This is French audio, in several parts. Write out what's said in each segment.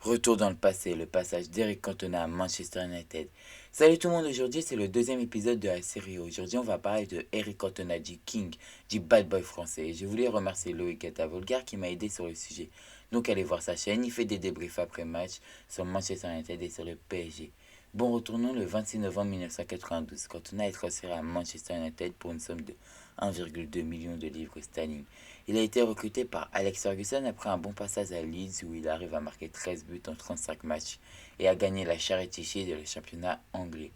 Retour dans le passé, le passage d'Eric Cantona à Manchester United. Salut tout le monde, aujourd'hui c'est le deuxième épisode de la série. Aujourd'hui on va parler de Eric Cantona, du King, du bad boy français. Et je voulais remercier Loïc Atavolgar qui m'a aidé sur le sujet. Donc allez voir sa chaîne, il fait des débriefs après match sur Manchester United et sur le PSG. Bon, retournons le 26 novembre 1992. Cantona est transféré à Manchester United pour une somme de 1,2 million de livres sterling. Il a été recruté par Alex Ferguson après un bon passage à Leeds où il arrive à marquer 13 buts en 35 matchs et à gagner la Charity Shield et le championnat anglais.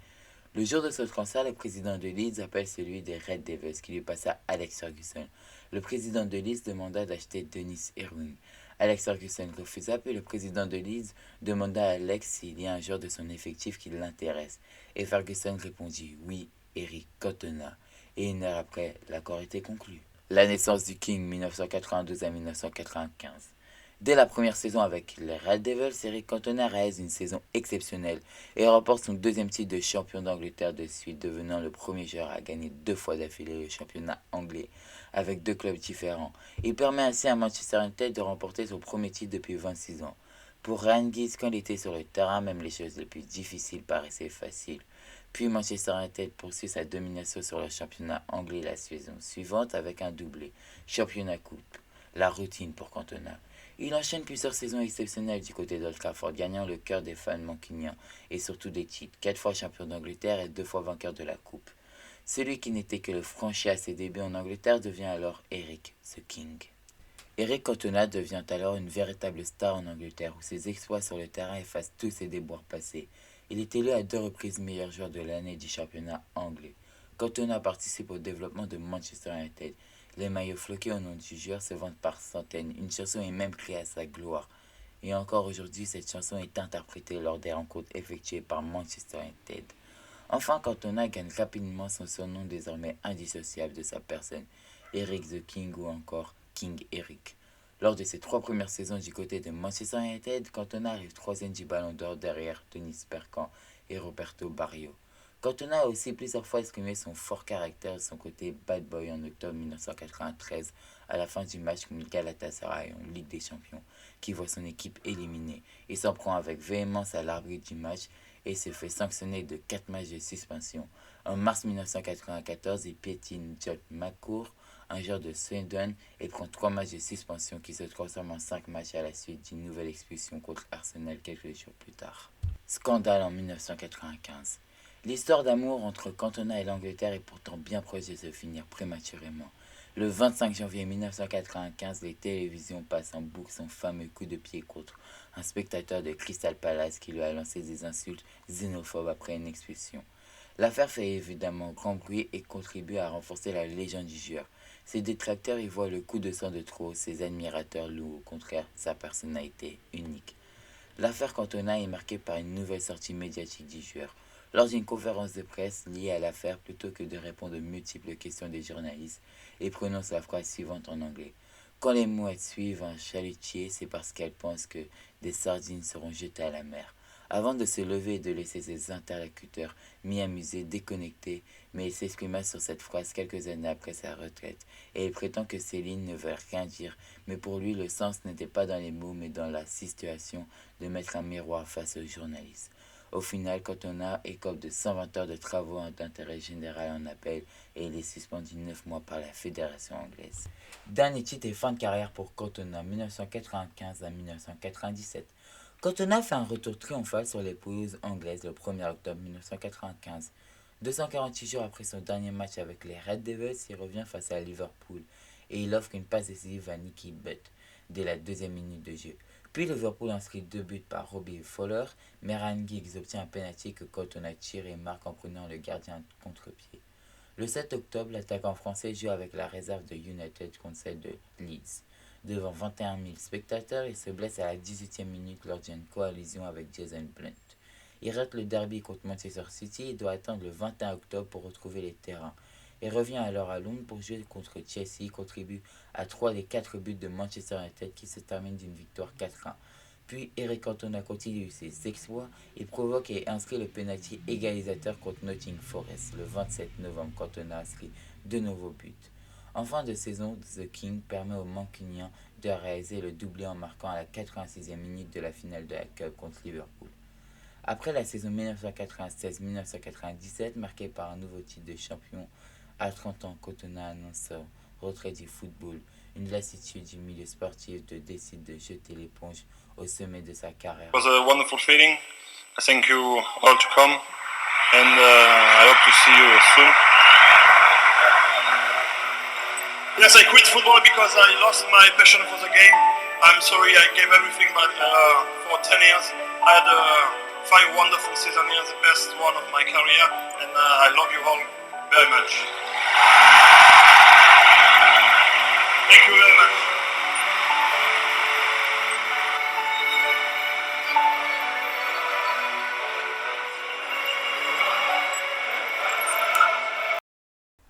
Le jour de ce transfert, le président de Leeds appelle celui des Red Devils qui lui passa à Alex Ferguson. Le président de Leeds demanda d'acheter Dennis Irwin. Alex Ferguson refusa, puis le président de Leeds demanda à Alex s'il y a un joueur de son effectif qui l'intéresse. Et Ferguson répondit oui, Eric Cantona. Et une heure après, l'accord était conclu. La naissance du King 1992 à 1995. Dès la première saison avec les Red Devils, Eric Cantona réalise une saison exceptionnelle et remporte son deuxième titre de champion d'Angleterre de suite, devenant le premier joueur à gagner deux fois d'affilée le championnat anglais avec deux clubs différents. Il permet ainsi à Manchester United de remporter son premier titre depuis 26 ans. Pour Ryan Giggs, quand il était sur le terrain, même les choses les plus difficiles paraissaient faciles. Puis Manchester United poursuit sa domination sur le championnat anglais la saison suivante avec un doublé, championnat coupe, la routine pour Cantona. Il enchaîne plusieurs saisons exceptionnelles du côté d'Old Trafford, gagnant le cœur des fans mancuniens et surtout des titres, 4 fois champion d'Angleterre et 2 fois vainqueur de la coupe. Celui qui n'était que le franchi à ses débuts en Angleterre devient alors Eric the King. Eric Cantona devient alors une véritable star en Angleterre où ses exploits sur le terrain effacent tous ses déboires passés. Il est élu à deux reprises meilleur joueur de l'année du championnat anglais. Cantona participe au développement de Manchester United. Les maillots floqués au nom du joueur se vendent par centaines. Une chanson est même créée à sa gloire. Et encore aujourd'hui, cette chanson est interprétée lors des rencontres effectuées par Manchester United. Enfin, Cantona gagne rapidement son surnom désormais indissociable de sa personne, Eric the King ou encore King Eric. Lors de ses trois premières saisons du côté de Manchester United, Cantona arrive troisième du Ballon d'Or derrière Denis Bergkamp et Roberto Barrio. Cantona a aussi plusieurs fois exprimé son fort caractère de son côté bad boy en octobre 1993 à la fin du match contre Galatasaray en Ligue des Champions, qui voit son équipe éliminée. Il s'en prend avec véhémence à l'arbitre du match et se fait sanctionner de 4 matchs de suspension. En mars 1994, il piétine John McCourt, un joueur de Swindon, et prend 3 matchs de suspension qui se transforment en 5 matchs à la suite d'une nouvelle expulsion contre Arsenal quelques jours plus tard. Scandale en 1995. L'histoire d'amour entre Cantona et l'Angleterre est pourtant bien proche de se finir prématurément. Le 25 janvier 1995, les télévisions passent en boucle son fameux coup de pied contre un spectateur de Crystal Palace qui lui a lancé des insultes xénophobes après une expulsion. L'affaire fait évidemment grand bruit et contribue à renforcer la légende du joueur. Ses détracteurs y voient le coup de sang de trop, ses admirateurs louent au contraire sa personnalité unique. L'affaire Cantona est marquée par une nouvelle sortie médiatique du joueur. Lors d'une conférence de presse liée à l'affaire, plutôt que de répondre aux multiples questions des journalistes, il prononce la phrase suivante en anglais. Quand les mouettes suivent un chalutier, c'est parce qu'elles pensent que des sardines seront jetées à la mer. Avant de se lever et de laisser ses interlocuteurs mi-amusés, déconnectés, mais il s'exprima sur cette phrase quelques années après sa retraite, et il prétend que ces lignes ne veulent rien dire, mais pour lui le sens n'était pas dans les mots mais dans la situation de mettre un miroir face aux journalistes. Au final, Cantona écope de 120 heures de travaux d'intérêt général en appel et il est suspendu 9 mois par la fédération anglaise. Dernier titre et fin de carrière pour Cantona, 1995 à 1997. Cantona fait un retour triomphal sur les pelouses anglaises le 1er octobre 1995. 248 jours après son dernier match avec les Red Devils, il revient face à Liverpool et il offre une passe décisive à Nicky Butt dès la deuxième minute de jeu. Puis Liverpool inscrit deux buts par Robbie Fowler, mais Ryan Giggs obtient un penalty que Cantona tire et marque en prenant le gardien de contre-pied. Le 7 octobre, l'attaquant français joue avec la réserve de United contre celle de Leeds. Devant 21 000 spectateurs, il se blesse à la 18e minute lors d'une coalition avec Jason Blunt. Il rate le derby contre Manchester City et doit attendre le 21 octobre pour retrouver les terrains. Il revient alors à Londres pour jouer contre Chelsea, contribue à 3 des 4 buts de Manchester United qui se terminent d'une victoire 4-1. Puis Eric Cantona continue ses exploits et provoque et inscrit le penalty égalisateur contre Nottingham Forest. Le 27 novembre, Cantona inscrit de nouveaux buts. En fin de saison, The King permet aux Mancuniens de réaliser le doublé en marquant à la 86e minute de la finale de la Cup contre Liverpool. Après la saison 1996-1997, marquée par un nouveau titre de champion, à 30 ans, Cantona annonce son retrait du football. Une lassitude du milieu sportif décide de jeter l'éponge au sommet de sa carrière. It was a wonderful feeling. I thank you all to come, and I hope to see you soon. Yes, I quit football because I lost my passion for the game. I'm sorry, I gave everything for 10 years. I had 5 wonderful seasons here, the best one of my career, and I love you all very much. Thank you very much.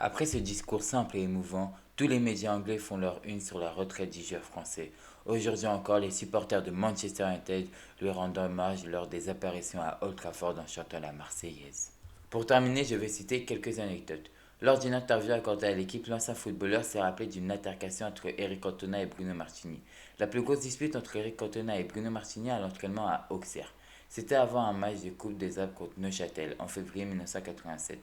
Après ce discours simple et émouvant, tous les médias anglais font leur une sur la retraite du joueur français. Aujourd'hui encore, les supporters de Manchester United lui rendent hommage lors des apparitions à Old Trafford en chantant la Marseillaise. Pour terminer, je vais citer quelques anecdotes. Lors d'une interview accordée à l'équipe, l'ancien footballeur s'est rappelé d'une altercation entre Eric Cantona et Bruno Martini. La plus grosse dispute entre Eric Cantona et Bruno Martini à l'entraînement à Auxerre. C'était avant un match de Coupe des Alpes contre Neuchâtel en février 1987.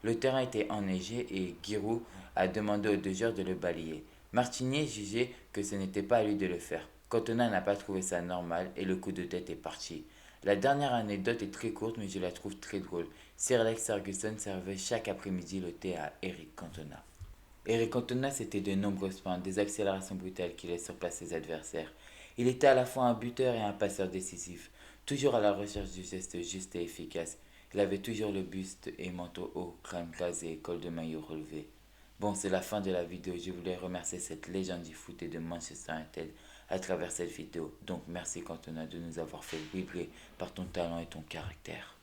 Le terrain était enneigé et Giroud a demandé aux deux joueurs de le balayer. Martini jugeait que ce n'était pas à lui de le faire. Cantona n'a pas trouvé ça normal et le coup de tête est parti. La dernière anecdote est très courte mais je la trouve très drôle. Sir Alex Ferguson servait chaque après-midi le thé à Eric Cantona. Eric Cantona, c'était de nombreuses feintes, des accélérations brutales qui laissent sur place ses adversaires. Il était à la fois un buteur et un passeur décisif, toujours à la recherche du geste juste et efficace. Il avait toujours le buste et manteau haut, crâne rasé et col de maillot relevé. Bon, c'est la fin de la vidéo. Je voulais remercier cette légende du foot et de Manchester United à travers cette vidéo. Donc merci Cantona de nous avoir fait vibrer par ton talent et ton caractère.